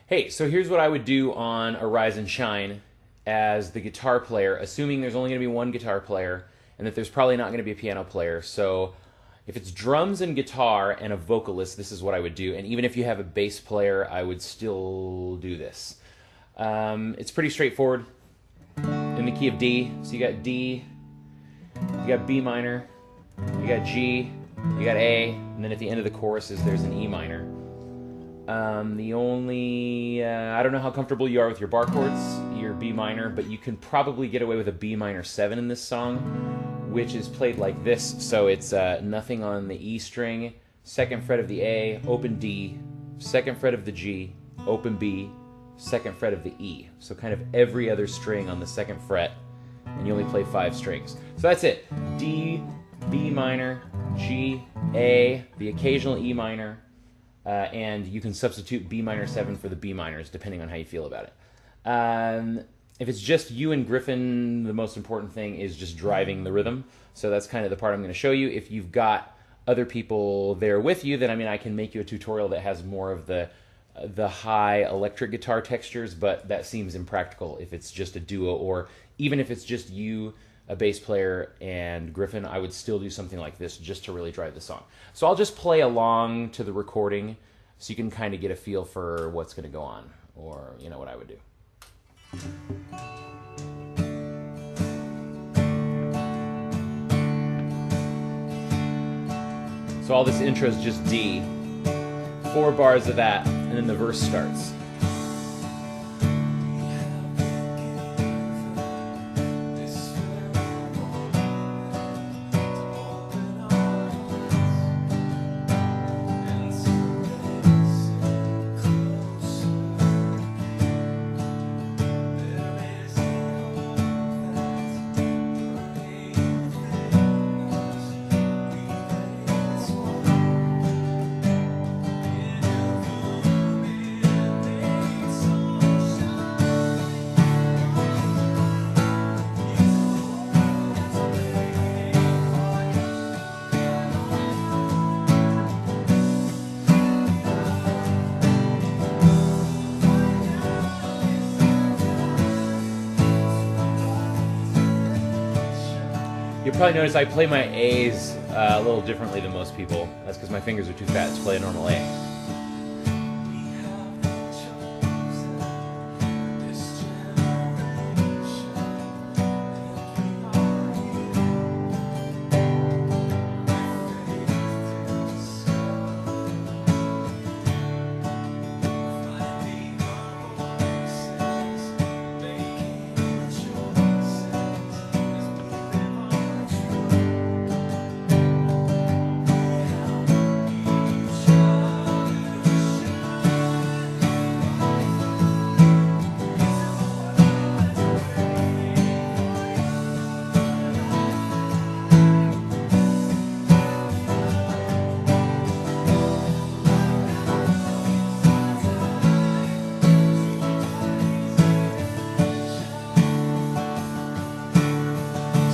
Hey, so here's what I would do on a Rise and Shine as the guitar player, assuming there's only going to be one guitar player and that there's probably not going to be a piano player. So if it's drums and guitar and a vocalist, this is what I would do. And even if you have a bass player, I would still do this. It's pretty straightforward in the key of D. So you got D, you got B minor, you got G, you got A, and then at the end of the choruses there's an E minor. I don't know how comfortable you are with your bar chords, your B minor, but you can probably get away with a B minor 7 in this song, which is played like this. So it's nothing on the E string, second fret of the A, open D, second fret of the G, open B, second fret of the E. So kind of every other string on the second fret, and you only play 5 strings. So that's it. D, B minor, G, A, the occasional E minor, and you can substitute B minor 7 for the B minors, depending on how you feel about it. If it's just you and Griffin, the most important thing is just driving the rhythm. So that's kind of the part I'm going to show you. If you've got other people there with you, then I can make you a tutorial that has more of the high electric guitar textures, but that seems impractical if it's just a duo, or even if it's just you, a bass player, and Griffin, I would still do something like this just to really drive the song. So I'll just play along to the recording so you can kind of get a feel for what's going to go on, or you know what I would do. So all this intro is just D, 4 bars of that, and then the verse starts. You'll probably notice I play my A's a little differently than most people. That's because my fingers are too fat to play a normal A.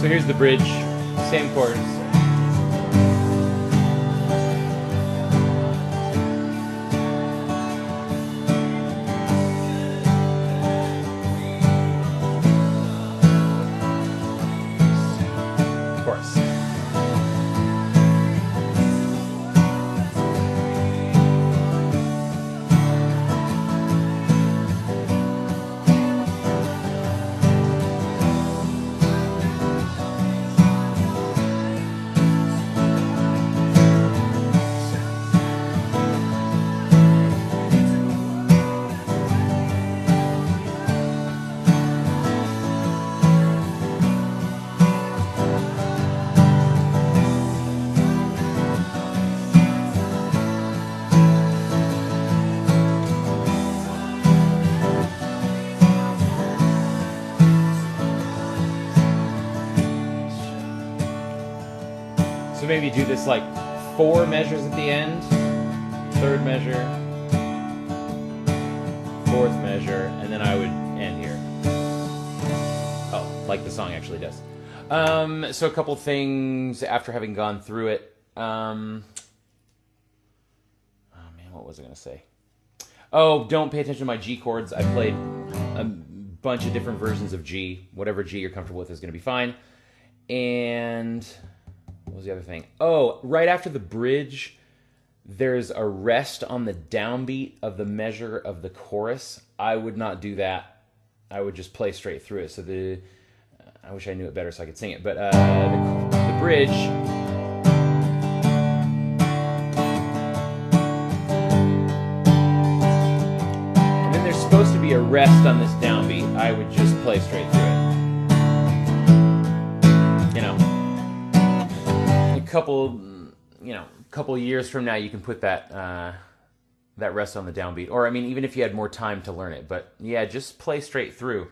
So here's the bridge, same chords. Of course. So maybe do this like 4 measures at the end, 3rd measure, 4th measure, and then I would end here. Oh, like the song actually does. So a couple things after having gone through it. Oh man, what was I going to say? Oh, don't pay attention to my G chords. I played a bunch of different versions of G. Whatever G you're comfortable with is going to be fine. And what was the other thing? Oh, right after the bridge, there's a rest on the downbeat of the measure of the chorus. I would not do that. I would just play straight through it. So I wish I knew it better so I could sing it. But the bridge. And then there's supposed to be a rest on this downbeat. I would just play straight through it. You know, a couple years from now, you can put that rest on the downbeat. Or, I mean, even if you had more time to learn it. But, yeah, just play straight through.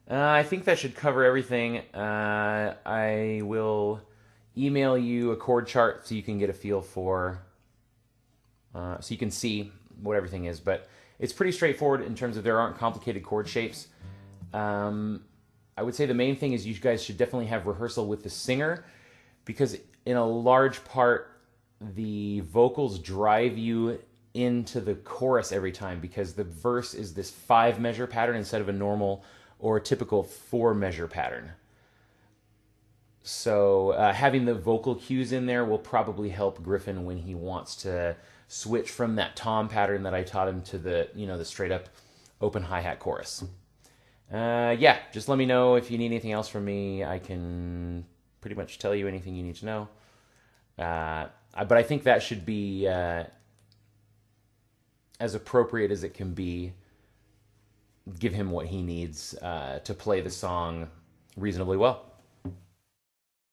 I think that should cover everything. I will email you a chord chart so you can get a feel for... so you can see what everything is. But it's pretty straightforward in terms of there aren't complicated chord shapes. I would say the main thing is you guys should definitely have rehearsal with the singer, because in a large part, the vocals drive you into the chorus every time, because the verse is this 5-measure pattern instead of a normal or a typical 4-measure pattern. So having the vocal cues in there will probably help Griffin when he wants to switch from that tom pattern that I taught him to the straight up open hi-hat chorus. Yeah, just let me know if you need anything else from me. I can pretty much tell you anything you need to know. But I think that should be as appropriate as it can be. Give him what he needs to play the song reasonably well.